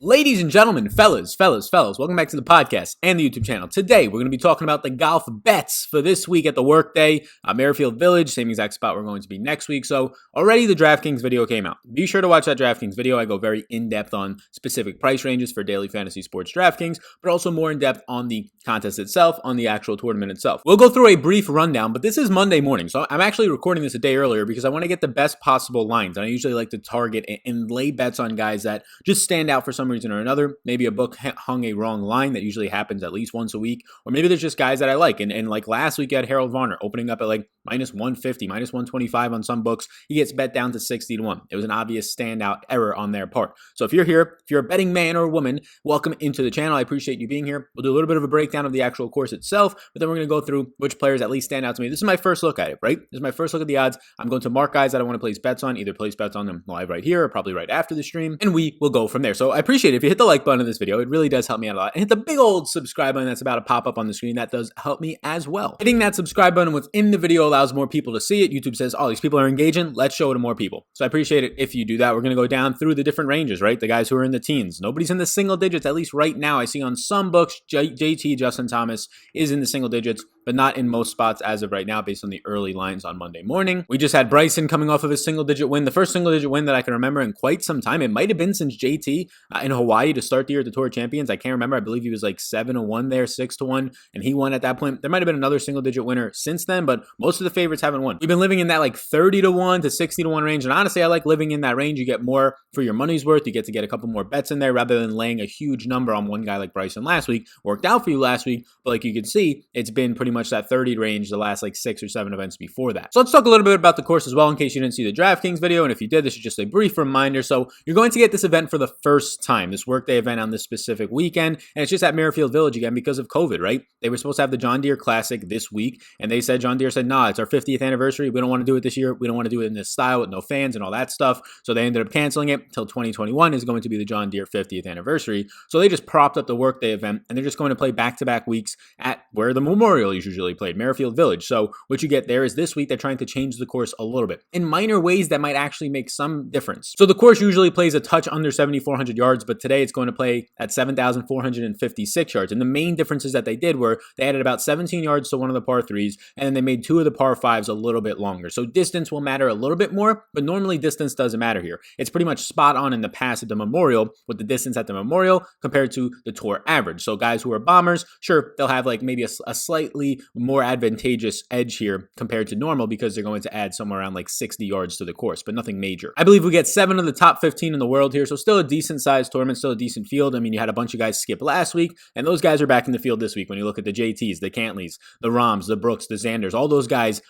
Ladies and gentlemen, fellas, welcome back to the podcast and the YouTube channel. Today, we're going to be talking about the golf bets for this week at the Workday, Merrifield Village, same exact spot we're going to be next week. So already the DraftKings video came out. Be sure to watch that DraftKings video. I go very in-depth on specific price ranges for daily fantasy sports DraftKings, but also more in-depth on the contest itself, on the actual tournament itself. We'll go through a brief rundown, but this is Monday morning. So I'm actually recording this a day earlier because I want to get the best possible lines. And I usually like to target and lay bets on guys that just stand out for some reason or another. Maybe a book hung a wrong line. That usually happens at least once a week. Or maybe there's just guys that I like. And like last week, you had Herald Varner opening up at like minus 150, minus 125 on some books. He gets bet down to 60-1. It was an obvious standout error on their part. So if you're here, if you're a betting man or woman, welcome into the channel. I appreciate you being here. We'll do a little bit of a breakdown of the actual course itself, but then we're going to go through which players at least stand out to me. This is my first look at it, right? This is my first look at the odds. I'm going to mark guys that I want to place bets on, either place bets on them live right here or probably right after the stream, and we will go from there. So I appreciate it if you hit the like button of this video. It really does help me out a lot. And hit the big old subscribe button that's about to pop up on the screen. That does help me as well. Hitting that subscribe button within the video allows more people to see it. YouTube says, oh, these people are engaging. Let's show it to more people. So I appreciate it if you do that. We're going to go down through the different ranges, right? The guys who are in the teens. Nobody's in the single digits, at least right now. I see on some books, JT, Justin Thomas, is in the single digits, but not in most spots as of right now based on the early lines on Monday morning. We just had Bryson coming off of his single-digit win, the first single-digit win that I can remember in quite some time. It might have been since JT in Hawaii to start the year at the Tour Champions. I can't remember. I believe he was like 7-1 there, 6-1, and he won at that point. There might have been another single-digit winner since then, but most of the favorites haven't won. We've been living in that like 30-1 to 60-1 range, and honestly, I like living in that range. You get more for your money's worth. You get to get a couple more bets in there rather than laying a huge number on one guy like Bryson last week. Worked out for you last week, but like you can see, it's been pretty much that 30 range the last like 6 or 7 events before that. So let's talk a little bit about the course as well in case you didn't see the DraftKings video, and if you did, this is just a brief reminder. So you're going to get this event for the first time, this Workday event on this specific weekend, and it's just at Merrifield Village again because of COVID, right? They were supposed to have the John Deere Classic this week, and they said, John Deere said, nah, it's our 50th anniversary. We don't want to do it this year. We don't want to do it in this style with no fans and all that stuff. So they ended up canceling it until 2021 is going to be the John Deere 50th anniversary. So they just propped up the Workday event, and they're just going to play back-to-back weeks at where the Memorial is usually played, Merrifield Village. So what you get there is this week they're trying to change the course a little bit in minor ways that might actually make some difference. So the course usually plays a touch under 7,400 yards, but today it's going to play at 7,456 yards. And the main differences that they did were they added about 17 yards to one of the par threes, and then they made 2 of the par fives a little bit longer. So distance will matter a little bit more, but normally distance doesn't matter here. It's pretty much spot on in the past at the Memorial with the distance at the Memorial compared to the Tour average. So guys who are bombers, sure, they'll have like maybe a slightly more advantageous edge here compared to normal because they're going to add somewhere around like 60 yards to the course, but nothing major. I believe we get 7 of the top 15 in the world here, so still a decent sized tournament, still a decent field. I mean, you had a bunch of guys skip last week, and those guys are back in the field this week. When you look at the JTs, the Cantleys, the Rahms, the Brooks, the Xanders, all those guys,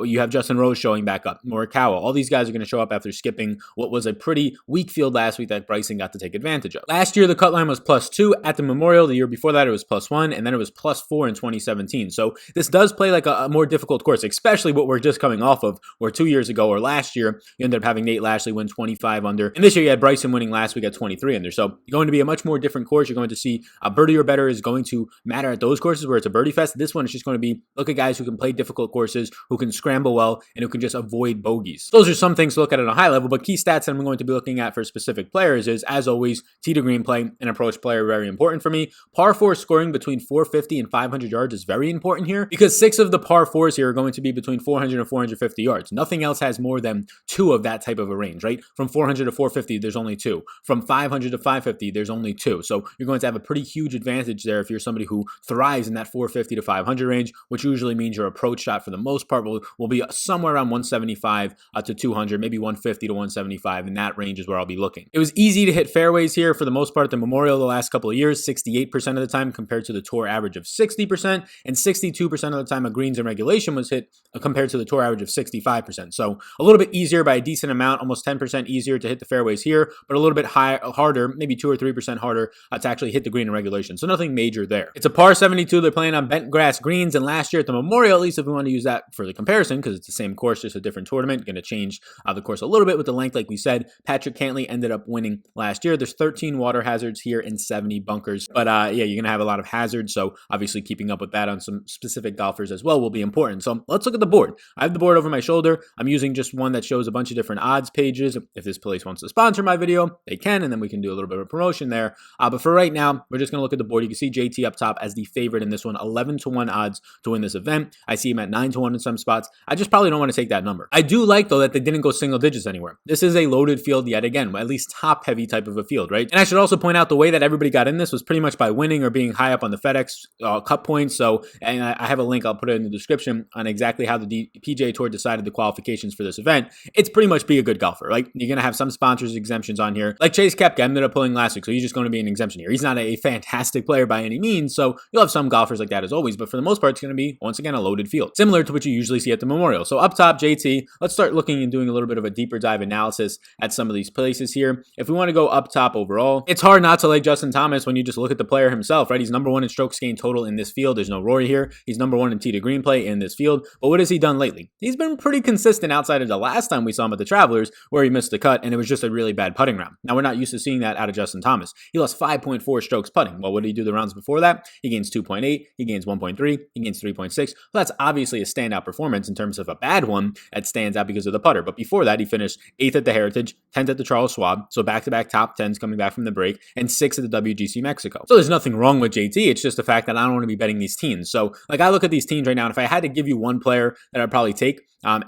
you have Justin Rose showing back up, Morikawa, all these guys are going to show up after skipping what was a pretty weak field last week that Bryson got to take advantage of. Last year, the cut line was +2 at the Memorial. The year before that, it was +1, and then it was +4 in 2017. So this does play like a more difficult course, especially what we're just coming off of, where 2 years ago or last year, you ended up having Nate Lashley win 25 under, and this year you had Bryson winning last week at 23 under. So you're going to be a much more different course. You're going to see a birdie or better is going to matter at those courses where it's a birdie fest. This one is just going to be, look at guys who can play difficult courses, who can scramble well, and who can just avoid bogeys. Those are some things to look at a high level, but key stats that I'm going to be looking at for specific players is, as always, tee to green play and approach play are very important for me. Par 4 scoring between 450 and 500 yards is very important here because 6 of the par 4s here are going to be between 400 and 450 yards. Nothing else has more than 2 of that type of a range, right? From 400 to 450, there's only 2. From 500 to 550, there's only 2. So you're going to have a pretty huge advantage there if you're somebody who thrives in that 450 to 500 range, which usually means your approach shot for the most part will be somewhere around 175 to 200, maybe 150 to 175. In that range is where I'll be looking. It was easy to hit fairways here for the most part at the Memorial the last couple of years, 68% of the time compared to the Tour average of 60%, and 62% of the time a greens in regulation was hit compared to the Tour average of 65%. So a little bit easier by a decent amount, almost 10% easier to hit the fairways here, but a little bit harder, maybe 2 or 3% harder to actually hit the green in regulation. So nothing major there. It's a par 72. They're playing on bent grass greens, and last year at the Memorial, at least if we want to use that for the comparison, because it's the same course, just a different tournament, going to change the course a little bit with the length, like we said. Patrick Cantley ended up winning last year. There's 13 water hazards here and 70 bunkers, but yeah, you're going to have a lot of hazards, so obviously keeping up with that on some specific golfers as well will be important. So let's look at the board. I have the board over my shoulder. I'm using just one that shows a bunch of different odds pages. If this place wants to sponsor my video, they can, and then we can do a little bit of promotion there. But for right now, we're just going to look at the board. You can see JT up top as the favorite in this one, 11-1 odds to win this event. I see him at 9-1 in some spots. I just probably don't want to take that number. I do like, though, that they didn't go single digits anywhere. This is a loaded field yet again, at least top heavy type of a field, right? And I should also point out the way that everybody got in this was pretty much by winning or being high up on the FedEx Cup points. So, and I have a link, I'll put it in the description on exactly how the PGA Tour decided the qualifications for this event. It's pretty much be a good golfer, right? You're going to have some sponsors exemptions on here. Like Chase Koepka ended up pulling last week, so he's just going to be an exemption here. He's not a fantastic player by any means, so you'll have some golfers like that as always, but for the most part, it's going to be, once again, a loaded field, similar to what you usually see at the Memorial. So up top, JT, let's start looking and doing a little bit of a deeper dive analysis at some of these places here. If we want to go up top overall, it's hard not to like Justin Thomas when you just look at the player himself, right? He's number one in strokes gained total in this field. There's no Rory here. He's number one in tee to green play in this field. But what has he done lately? He's been pretty consistent outside of the last time we saw him at the Travelers, where he missed the cut, and it was just a really bad putting round. Now, we're not used to seeing that out of Justin Thomas. He lost 5.4 strokes putting. Well, what did he do the rounds before that? He gains 2.8, he gains 1.3, he gains 3.6. Well, that's obviously a standout performance in terms of a bad one that stands out because of the putter. But before that, he finished 8th at the Heritage, 10th at the Charles Schwab, so back-to-back top 10s coming back from the break, and 6th at the WGC Mexico. So there's nothing wrong with JT. It's just the fact that I don't want to be betting these teams. So like I look at these teams right now, and if I had to give you one player that I'd probably take,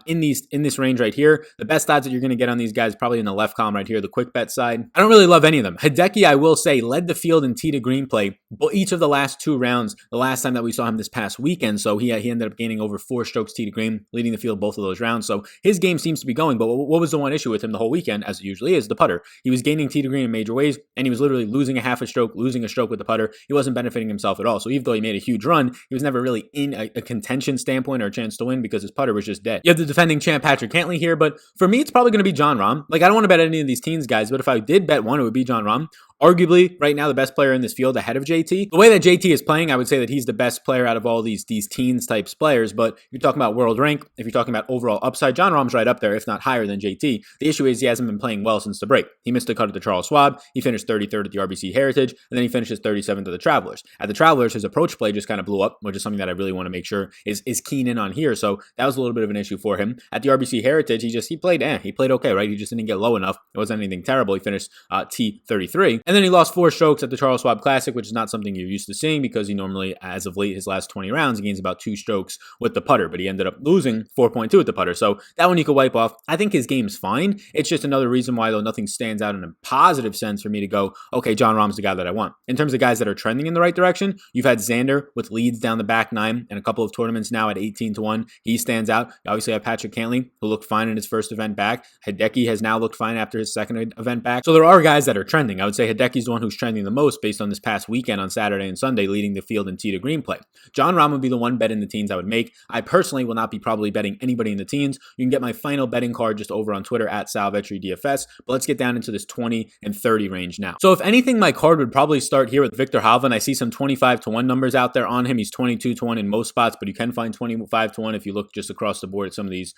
in this range right here, the best odds that you're going to get on these guys probably in the left column right here, the quick bet side. I don't really love any of them. Hideki, I will say, led the field in tee to green play each of the last 2 rounds, the last time that we saw him this past weekend. So he ended up gaining over 4 strokes tee to green, leading the field both of those rounds. So his game seems to be going, but what was the one issue with him the whole weekend, as it usually is, the putter. He was gaining tee to green in major ways, and he was literally losing a half a stroke, losing a stroke with the putter. He wasn't benefiting himself at all. So even though he made a huge run, he was never really in a contention standpoint or a chance to win because his putter was just dead. You have the defending champ Patrick Cantlay here, but for me, it's probably going to be Jon Rahm. Like, I don't want to bet any of these teams, guys, but if I did bet one, it would be Jon Rahm. Arguably, right now, the best player in this field ahead of JT. The way that JT is playing, I would say that he's the best player out of all these teens types players. But if you're talking about world rank, if you're talking about overall upside, Jon Rahm's right up there, if not higher than JT. The issue is he hasn't been playing well since the break. He missed the cut at the Charles Schwab. He finished 33rd at the RBC Heritage, and then he finishes 37th at the Travelers. At the Travelers, his approach play just kind of blew up, which is something that I really want to make sure is keen in on here. So that was a little bit of an issue for him. At the RBC Heritage, he played okay, right? He just didn't get low enough. It wasn't anything terrible. He finished T33, and then he lost 4 strokes at the Charles Schwab Classic, which is not something you're used to seeing because he normally, as of late, his last 20 rounds, he gains about 2 strokes with the putter, but he ended up losing 4.2 with the putter. So that one you could wipe off. I think his game's fine. It's just another reason why, though, nothing stands out in a positive sense for me to go, okay, Jon Rahm's the guy that I want. In terms of guys that are trending in the right direction, you've had Xander with leads down the back 9 and a couple of tournaments now at 18-1. He stands out. You obviously have Patrick Cantlay, who looked fine in his first event back. Hideki has now looked fine after his second event back. So there are guys that are trending. I would say Hideki's the one who's trending the most based on this past weekend on Saturday and Sunday, leading the field in tee to green play. Jon Rahm would be the one bet in the teens I would make. I personally will not be probably betting anybody in the teens. You can get my final betting card just over on Twitter at Vetri DFS, but let's get down into this 20 and 30 range now. So if anything, my card would probably start here with Viktor Hovland. I see some 25-1 numbers out there on him. He's 22-1 in most spots, but you can find 25-1 if you look just across the board at some of these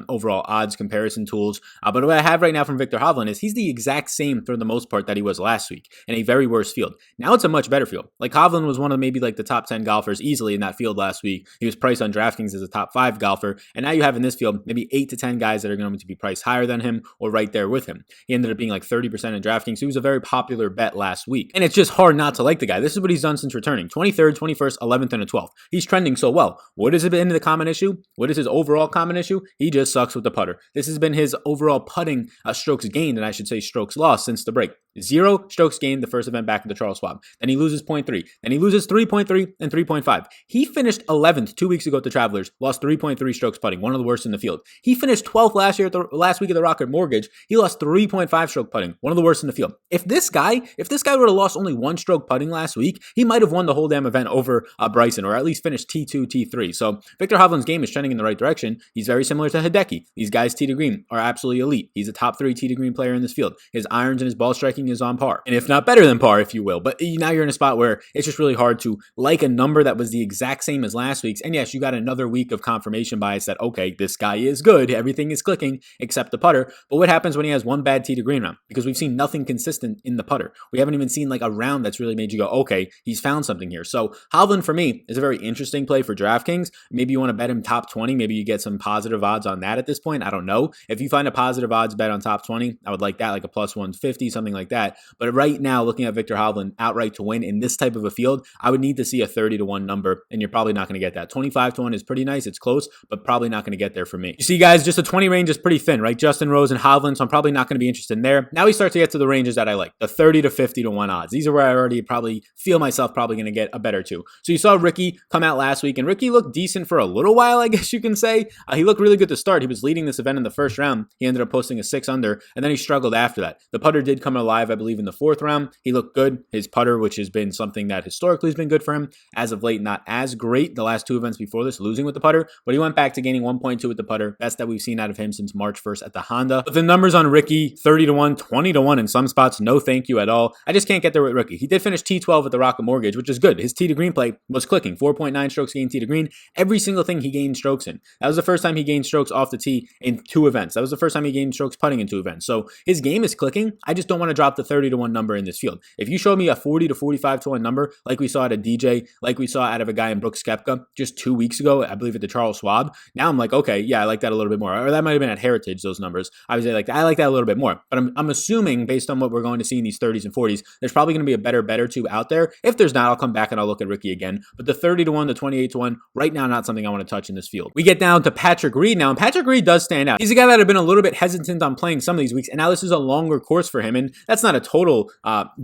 overall odds comparison tools. But what I have right now from Viktor Hovland is he's the exact same for the most part that he was last week in a very worse field. Now it's a much better field. Like Hovland was one of maybe like the top 10 golfers easily in that field last week. He was priced on DraftKings as a top 5 golfer. And now you have in this field maybe 8 to 10 guys that are going to be priced higher than him or right there with him. He ended up being like 30% in DraftKings. So he was a very popular bet last week. And it's just hard not to like the guy. This is what he's done since returning. 23rd, 21st, 11th, and a 12th. He's trending so well. What has been the common issue? What is his overall common issue? He just sucks with the putter. This has been his overall putting strokes gained, and I should say strokes lost since the break. 0 strokes gained the first event back at the Charles Schwab. Then he loses 0.3. Then he loses 3.3 and 3.5. He finished 11th 2 weeks ago at the Travelers, lost 3.3 strokes putting, one of the worst in the field. He finished 12th last week at the Rocket Mortgage. He lost 3.5 stroke putting, one of the worst in the field. If this guy would have lost only 1 stroke putting last week, he might have won the whole damn event over Bryson, or at least finished T2, T3. So Viktor Hovland's game is trending in the right direction. He's very similar to Hideki. These guys tee to green are absolutely elite. He's a top 3 tee to green player in this field. His irons and his ball striking is on par. par, and if not better than par, if you will. But now you're in a spot where it's just really hard to like a number that was the exact same as last week's. And yes, you got another week of confirmation bias that, okay, this guy is good. Everything is clicking except the putter. But what happens when he has one bad tee to green round? Because we've seen nothing consistent in the putter. We haven't even seen like a round that's really made you go, okay, he's found something here. So Hovland for me is a very interesting play for DraftKings. Maybe you want to bet him top 20. Maybe you get some positive odds on that at this point. I don't know. If you find a positive odds bet on top 20, I would like that, like a plus 150, something like that. But right now, looking at Viktor Hovland outright to win in this type of a field, I would need to see a 30-1 number, and you're probably not going to get that. 25-1 is pretty nice. It's close, but probably not going to get there for me. You see, guys, just a 20 range is pretty thin, right? Justin Rose and Hovland, so I'm probably not going to be interested in there. Now we start to get to the ranges that I like, the 30 to 50-1 odds. These are where I already probably feel myself probably going to get a better two. So you saw Ricky come out last week, and Ricky looked decent for a little while, I guess you can say. He looked really good to start. He was leading this event in the first round. He ended up posting a 6 under, and then he struggled after that. The putter did come alive, I believe, in the fourth round. He looked good. His putter, which has been something that historically has been good for him, as of late, not as great. The last two events before this, losing with the putter, but he went back to gaining 1.2 with the putter. Best that we've seen out of him since March 1st at the Honda. But the numbers on Ricky, 30-1, 20-1 in some spots, no thank you at all. I just can't get there with Ricky. He did finish T12 at the Rocket Mortgage, which is good. His tee to green play was clicking. 4.9 strokes gained tee to green. Every single thing he gained strokes in. That was the first time he gained strokes off the tee in 2 events. That was the first time he gained strokes putting in 2 events. So his game is clicking. I just don't want to drop the 30-1 number in this field. If you showed me a 40 to 45-1 number, like we saw at a DJ, like we saw out of a guy in Brooks Koepka just 2 weeks ago, I believe at the Charles Schwab, now I'm like, okay, yeah, I like that a little bit more. Or that might have been at Heritage, those numbers. I like that a little bit more. But I'm assuming, based on what we're going to see in these 30s and 40s, there's probably going to be a better two out there. If there's not, I'll come back and I'll look at Ricky again. But the 30-1, the 28-1, right now, not something I want to touch in this field. We get down to Patrick Reed now, and Patrick Reed does stand out. He's a guy that I've been a little bit hesitant on playing some of these weeks, and now this is a longer course for him, and that's not a total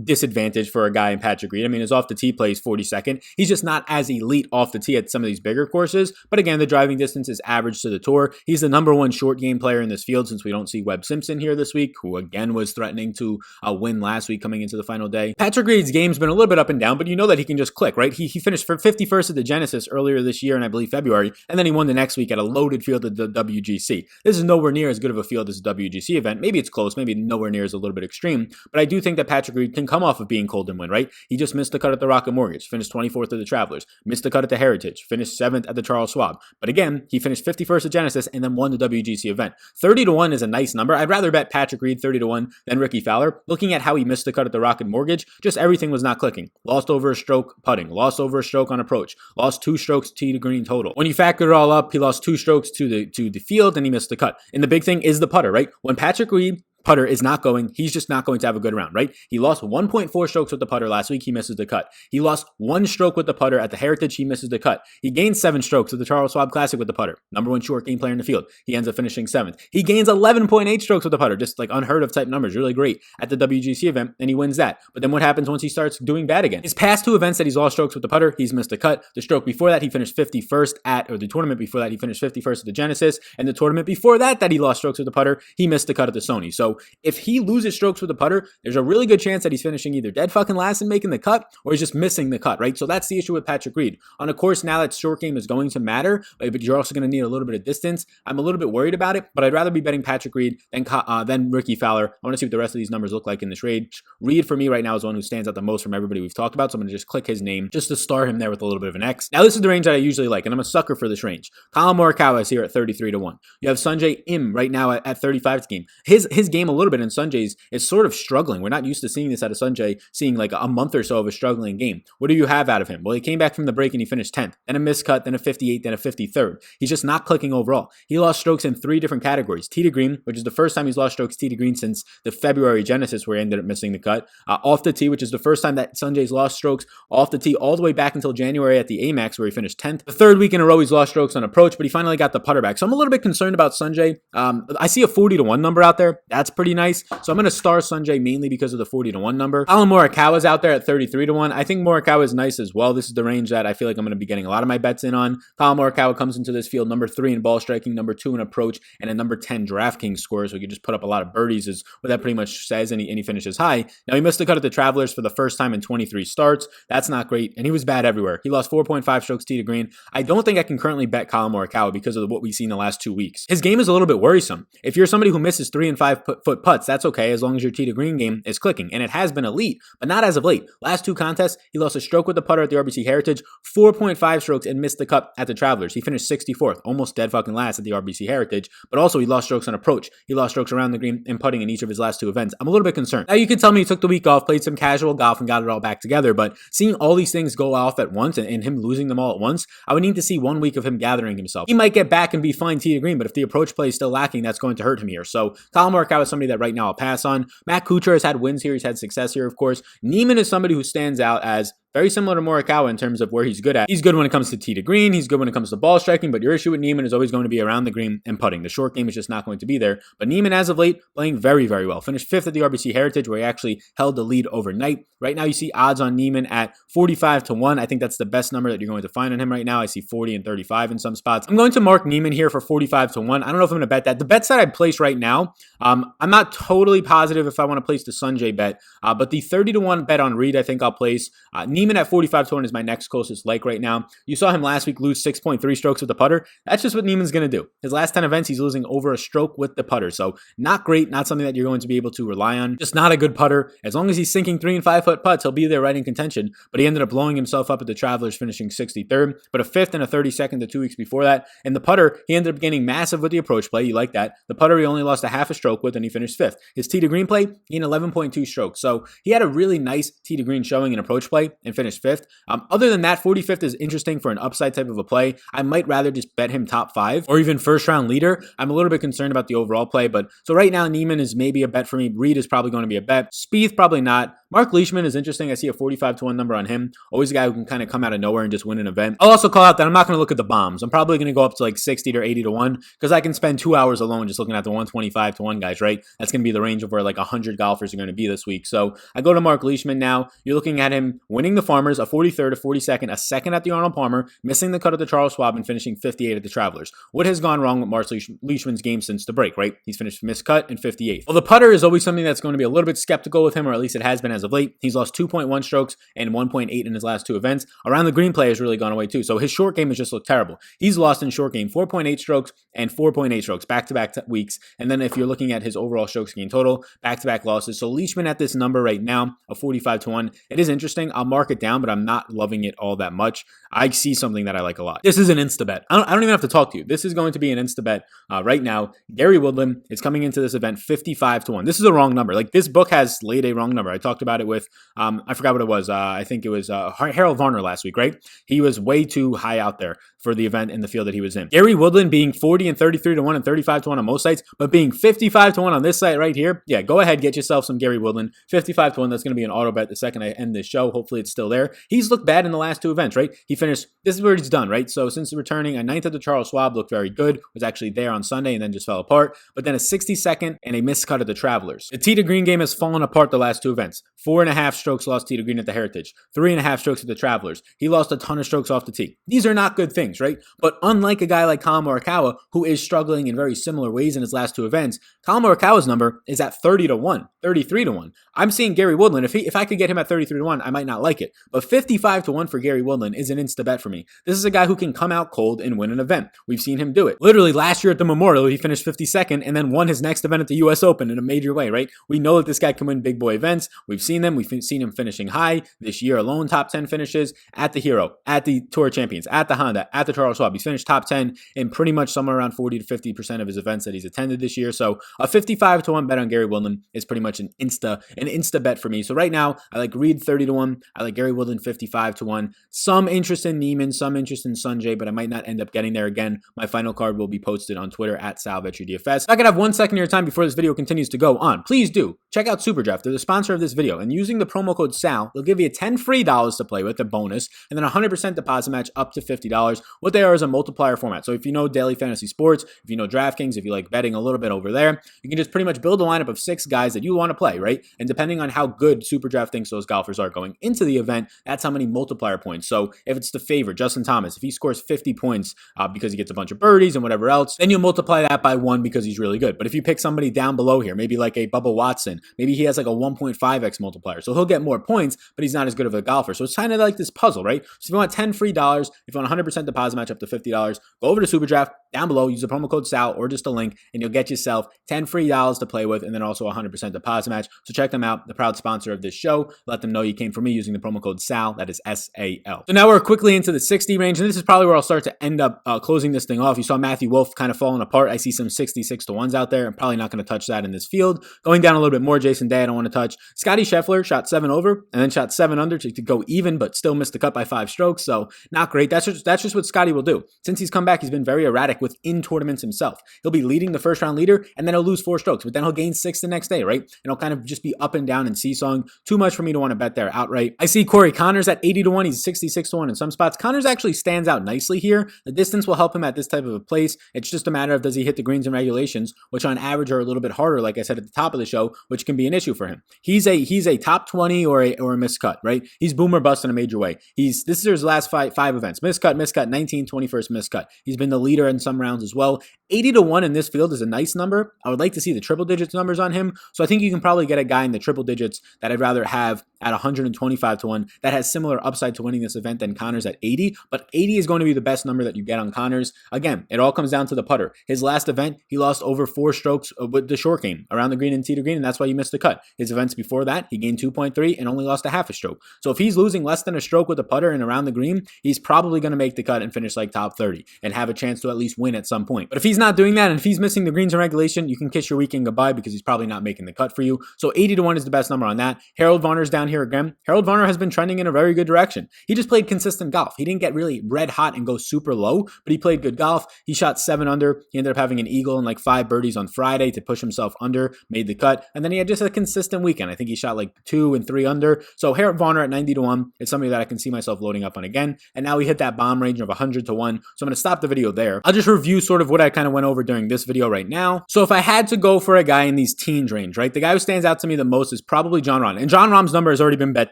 disadvantage for a guy in Patrick Reed. I mean, his off the tee play is 42nd. He's just not as elite off the tee at some of these bigger courses, but again, the driving distance is average to the tour. He's the number 1 short game player in this field since we don't see Webb Simpson here this week, who again was threatening to win last week coming into the final day. Patrick Reed's game's been a little bit up and down, but you know that he can just click, right? He finished for 51st at the Genesis earlier this year, and I believe February, and then he won the next week at a loaded field at the WGC. This is nowhere near as good of a field as a WGC event. Maybe it's close, maybe nowhere near is a little bit extreme, but I do think that Patrick Reed can come off of being cold and win, right? He just missed the cut at the Rocket Mortgage, finished 24th at the Travelers, missed the cut at the Heritage, finished 7th at the Charles Schwab. But again, he finished 51st at Genesis and then won the WGC event. 30-1 is a nice number. I'd rather bet Patrick Reed 30-1 than Ricky Fowler. Looking at how he missed the cut at the Rocket Mortgage, just everything was not clicking. Lost over a stroke putting, lost over a stroke on approach, lost 2 strokes tee to green total. When you factor it all up, he lost 2 strokes to the field and he missed the cut. And the big thing is the putter, right? When Patrick Reed putter is not going, he's just not going to have a good round, right? He lost 1.4 strokes with the putter last week. He misses the cut. He lost 1 stroke with the putter at the Heritage. He misses the cut. He gains 7 strokes at the Charles Schwab Classic with the putter. Number 1 short game player in the field. He ends up finishing 7th. He gains 11.8 strokes with the putter, just like unheard of type numbers, really great at the WGC event, and he wins that. But then what happens once he starts doing bad again? His past 2 events that he's lost strokes with the putter, he's missed the cut. The stroke before that, he finished 51st or the tournament before that, he finished 51st at the Genesis, and the tournament before that he lost strokes with the putter, he missed the cut at the Sony. So if he loses strokes with the putter, there's a really good chance that he's finishing either dead fucking last and making the cut, or he's just missing the cut, right? So that's the issue with Patrick Reed. On a course now that short game is going to matter, but you're also going to need a little bit of distance. I'm a little bit worried about it, but I'd rather be betting Patrick Reed than Ricky Fowler. I want to see what the rest of these numbers look like in this range. Reed for me right now is one who stands out the most from everybody we've talked about, so I'm going to just click his name just to star him there with a little bit of an X. Now this is the range that I usually like, and I'm a sucker for this range. Colin Morikawa is here at 33-1. You have Sungjae Im right now at 35 to game. His game a little bit in Sungjae's is sort of struggling. We're not used to seeing this out of Sungjae, seeing like a month or so of a struggling game. What do you have out of him? Well, he came back from the break and he finished 10th, then a miscut, then a 58th, then a 53rd. He's just not clicking overall. He lost strokes in 3 different categories. Tee to green, which is the first time he's lost strokes tee to green since the February Genesis where he ended up missing the cut. Off the tee, which is the first time that Sungjae's lost strokes off the tee all the way back until January at the Amex where he finished 10th. The 3rd week in a row he's lost strokes on approach, but he finally got the putter back. So I'm a little bit concerned about Sungjae. I see a 40-1 number out there. That's pretty nice. So I'm going to star Sungjae mainly because of the 40-1 number. Colin Morikawa's out there at 33-1. I think Morikawa is nice as well. This is the range that I feel like I'm going to be getting a lot of my bets in on. Colin Morikawa comes into this field number 3 in ball striking, number 2 in approach, and a number 10 DraftKings score. So he could just put up a lot of birdies is what that pretty much says, and he finishes high. Now he missed the cut at the Travelers for the first time in 23 starts. That's not great, and he was bad everywhere. He lost 4.5 strokes tee to green. I don't think I can currently bet Colin Morikawa because of what we've seen the last 2 weeks. His game is a little bit worrisome. If you're somebody who misses 3 and 5 foot putts, that's okay as long as your tee to green game is clicking. And it has been elite, but not as of late. Last 2 contests, he lost a stroke with the putter at the RBC Heritage, 4.5 strokes, and missed the cut at the Travelers. He finished 64th, almost dead fucking last at the RBC Heritage, but also he lost strokes on approach. He lost strokes around the green and putting in each of his last 2 events. I'm a little bit concerned. Now you could tell me he took the week off, played some casual golf, and got it all back together, but seeing all these things go off at once and him losing them all at once, I would need to see 1 week of him gathering himself. He might get back and be fine tee to green, but if the approach play is still lacking, that's going to hurt him here. So Collin Morikawa is somebody that right now I'll pass on. Matt Kuchar has had wins here. He's had success here, of course. Niemann is somebody who stands out as very similar to Morikawa in terms of where he's good at. He's good when it comes to tee to green. He's good when it comes to ball striking, but your issue with Niemann is always going to be around the green and putting. The short game is just not going to be there. But Niemann, as of late, playing very, very well. Finished 5th at the RBC Heritage, where he actually held the lead overnight. Right now, you see odds on Niemann at 45-1. I think that's the best number that you're going to find on him right now. I see 40 and 35 in some spots. I'm going to mark Niemann here for 45-1. I don't know if I'm going to bet that. The bets that I'd place right now, I'm not totally positive if I want to place the Sanjay bet, but the 30-1 bet on Reed, I think I'll place. Niemann at 45-1 is my next closest like right now. You saw him last week lose 6.3 strokes with the putter. That's just what Niemann's going to do. His last 10 events, he's losing over a stroke with the putter. So not great, not something that you're going to be able to rely on. Just not a good putter. As long as he's sinking 3 and 5 foot putts, he'll be there right in contention. But he ended up blowing himself up at the Travelers, finishing 63rd, but a 5th and a 32nd the 2 weeks before that. And the putter, he ended up getting massive with the approach play. You like that. The putter, he only lost a half a stroke with, and he finished 5th. His tee to green play, he had 11.2 strokes. So he had a really nice tee to green showing in approach play and finished 5th. Other than that, 45th is interesting for an upside type of a play. I might rather just bet him top 5 or even first round leader. I'm a little bit concerned about the overall play, but so right now Niemann is maybe a bet for me. Reed is probably going to be a bet. Spieth, probably not. Marc Leishman is interesting. I see a 45-1 number on him. Always a guy who can kind of come out of nowhere and just win an event. I'll also call out that I'm not going to look at the bombs. I'm probably going to go up to like 60 or 80-1 because I can spend 2 hours alone just looking at the 125-1 guys, right? That's going to be the range of where like 100 golfers are going to be this week. So I go to Marc Leishman now. You're looking at him winning the Farmers, a 43rd, a 42nd, a second at the Arnold Palmer, missing the cut at the Charles Schwab, and finishing 58 at the Travelers. What has gone wrong with Marc Leishman's game since the break, right? He's finished missed cut and 58th. Well, the putter is always something that's going to be a little bit skeptical with him, or at least it has been as of late. He's lost 2.1 strokes and 1.8 in his last 2 events. Around the green play has really gone away too. So his short game has just looked terrible. He's lost in short game 4.8 strokes and 4.8 strokes back-to-back weeks. And then if you're looking at his overall strokes gained total, back-to-back losses. So Leishman at this number right now, a 45-1. It is interesting. I'll mark it down, but I'm not loving it all that much. I see something that I like a lot. This is an insta bet. I don't even have to talk to you. This is going to be an insta bet right now. Gary Woodland is coming into this event 55-1. This is a wrong number. Like this book has laid a wrong number. I talked about it with, I forgot what it was. I think it was Herald Varner last week, right? He was way too high out there for the event in the field that he was in. Gary Woodland being 40 and 33-1 and 35-1 on most sites, but being 55-1 on this site right here. Yeah, go ahead, get yourself some Gary Woodland. 55-1. That's going to be an auto bet the second I end this show. Hopefully it's still there. He's looked bad in the last 2 events, right? He finished, this is where he's done, right? So since returning, a 9th at the Charles Schwab looked very good, was actually there on Sunday and then just fell apart, but then a 62nd and a missed cut at the Travelers. The tee to green game has fallen apart the last 2 events. 4.5 strokes lost tee to green at the Heritage, 3.5 strokes at the Travelers. He lost a ton of strokes off the tee. These are not good things, right? But unlike a guy like Collin Morikawa, who is struggling in very similar ways in his last 2 events, Collin Morikawa's number is at 30-1, 33-1. I'm seeing Gary Woodland. If I could get him at 33-1, I might not like it. But 55-1 for Gary Woodland is an insta bet for me. This is a guy who can come out cold and win an event. We've seen him do it. Literally last year at the Memorial, he finished 52nd and then won his next event at the US Open in a major way, right? We know that this guy can win big boy events. We've seen them. We've seen him finishing high this year alone, top 10 finishes at the Hero, at the Tour Champions, at the Honda, at the Charles Schwab. He's finished top 10 in pretty much somewhere around 40 to 50% of his events that he's attended this year. So a 55-1 bet on Gary Woodland is pretty much an insta bet for me. So right now, I like Reed 30-1. I like Gary Woodland 55-1. Some interest in Niemann, some interest in Sanjay, but I might not end up getting there again. My final card will be posted on Twitter at SalVetriDFS. If I could have 1 second of your time before this video continues to go on, please do check out SuperDraft. They're the sponsor of this video, and using the promo code SAL, they'll give you 10 free dollars to play with, a bonus, and then a 100% deposit match up to $50. What they are is a multiplier format. So if you know daily fantasy sports, if you know DraftKings, if you like betting a little bit over there, you can just pretty much build a lineup of 6 guys that you want to play, right? And depending on how good SuperDraft thinks those golfers are going into the event, that's how many multiplier points. So if it's the favorite, Justin Thomas, if he scores 50 points because he gets a bunch of birdies and whatever else, then you'll multiply that by 1 because he's really good. But if you pick somebody down below here, maybe like a Bubba Watson, maybe he has like a 1.5x multiplier. So he'll get more points, but he's not as good of a golfer. So it's kind of like this puzzle, right? So if you want 10 free dollars, if you want 100% deposit match up to $50, go over to SuperDraft down below, use the promo code SAL or just a link, and you'll get yourself 10 free dollars to play with, and then also a 100% deposit match. So check them out, the proud sponsor of this show. Let them know you came from me using the promo code SAL, that is SAL. So now we're quickly into the 60 range, and this is probably where I'll start to end up closing this thing off. You saw Matthew Wolff kind of falling apart. I see some 66 to 1s out there. I'm probably not going to touch that in this field. Going down a little bit more, Jason Day, I don't want to touch. Scottie Schaeffler shot 7 over and then shot 7 under to go even, but still missed the cut by 5 strokes. So not great. That's just what Scottie will do. Since he's come back, he's been very erratic within tournaments himself. He'll be leading the first round leader, and then he'll lose 4 strokes, but then he'll gain 6 the next day, right? And he'll kind of just be up and down and seesawing. Too much for me to want to bet there outright. I see Corey Connors at 80 to 1. He's 66 to 1 in some spots. Connors actually stands out nicely here. The distance will help him at this type of a place. It's just a matter of does he hit the greens and regulations, which on average are a little bit harder, like I said at the top of the show, which can be an issue for him. He's a top 20 or a miscut, right? He's boom or bust in a major way. This is his last five events. Miscut, 19, 21st miscut. He's been the leader in some rounds as well. 80 to 1 in this field is a nice number. I would like to see the triple digits numbers on him. So I think you can probably get a guy in the triple digits that I'd rather have at 125 to 1 that has similar upside to winning this event than Connors at 80. But 80 is going to be the best number that you get on Connors. Again, it all comes down to the putter. His last event, he lost over 4 strokes with the short game around the green and tee to green, and that's why he missed the cut. His events before that, he gained 2.3 and only lost a half a stroke. So if he's losing less than a stroke with the putter and around the green, he's probably going to make the cut and finish like top 30 and have a chance to at least win at some point. But if he's not doing that, and if he's missing the greens and regulation, you can kiss your weekend goodbye because he's probably not making the cut for you. So 80 to 1 is the best number on that. Herald Varner's down here again. Harold Varner has been trending in a very good direction. He just played consistent golf. He didn't get really red hot and go super low, but he played good golf. He shot 7 under. He ended up having an eagle and like 5 birdies on Friday to push himself under, made the cut. And then he had just a consistent weekend. I think he shot like 2 and 3 under. So Harold Varner at 90 to 1 is somebody that I can see myself loading up on again. And now we hit that bomb range of 100 to 1. So I'm going to stop the video there. I'll just review sort of what I kind of went over during this video right now. So if I had to go for a guy in these teens range, right, the guy who stands out to me the most is probably Jon Rahm. And Jon Rahm's number has already been bet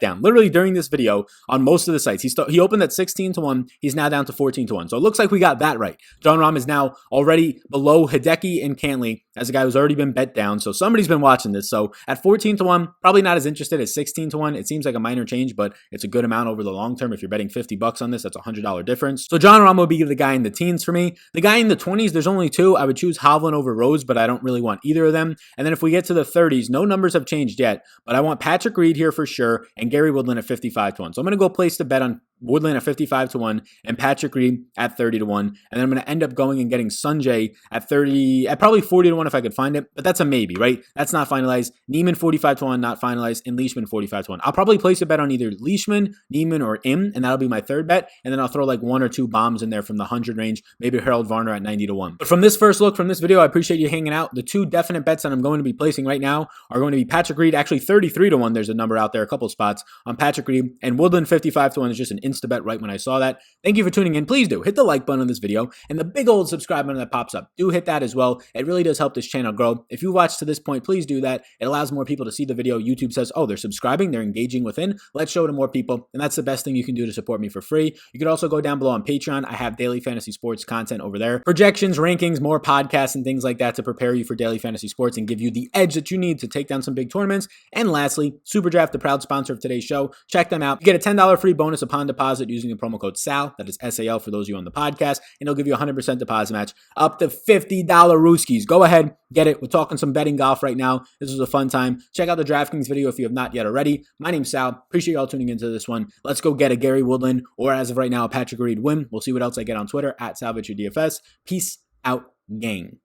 down. Literally during this video on most of the sites. He opened at 16 to 1. He's now down to 14 to 1. So it looks like we got that right. Jon Rahm is now already below Hideki and Cantley as a guy who's already been bet down. So somebody's been watching this. So at 14 to 1, probably not as interested as 16 to 1. It seems like a minor change, but it's a good amount over the long term. If you're betting $50 on this, that's a $100 difference. So Jon Rahm would be the guy in the teens for me. The guy in the 20s, there's only 2. I would choose Hovland over Rose, but I don't really want either of them. And then if we get to the 30s, no numbers have changed yet, but I want Patrick Reed here for sure and Gary Woodland at 55 to 1. So I'm going to go place the bet on Woodland at 55 to 1 and Patrick Reed at 30 to 1. And then I'm going to end up going and getting Sanjay at probably 40 to 1 if I could find it, but that's a maybe, right? That's not finalized. Neiman 45 to 1, not finalized, and Leishman 45 to 1. I'll probably place a bet on either Leishman, Neiman, or Im, and that'll be my third bet. And then I'll throw like 1 or 2 bombs in there from the 100 range, maybe Herald Varner at 90 to 1. But from this first look from this video, I appreciate you hanging out. The 2 definite bets that I'm going to be placing right now are going to be Patrick Reed, actually 33 to 1. There's a number out there, a couple spots on Patrick Reed, and Woodland 55 to 1 is just an insta bet right when I saw that. Thank you for tuning in. Please do hit the like button on this video and the big old subscribe button that pops up. Do hit that as well. It really does help this channel grow. If you watched to this point, please do that. It allows more people to see the video. YouTube says, oh, they're subscribing, they're engaging within. Let's show it to more people. And that's the best thing you can do to support me for free. You could also go down below on Patreon. I have daily fantasy sports content over there. Projections, rankings, more podcasts, and things like that to prepare you for daily fantasy sports and give you the edge that you need to take down some big tournaments. And lastly, SuperDraft, the proud sponsor of today's show. Check them out. You get a $10 free bonus upon deposit using the promo code SAL. That is SAL for those of you on the podcast. And it'll give you a 100% deposit match up to $50 Rooskies. Go ahead, get it. We're talking some betting golf right now. This was a fun time. Check out the DraftKings video if you have not yet already. My name's Sal. Appreciate y'all tuning into this one. Let's go get a Gary Woodland or as of right now, a Patrick Reed win. We'll see what else I get on Twitter at SalVetri DFS. Peace out, gang.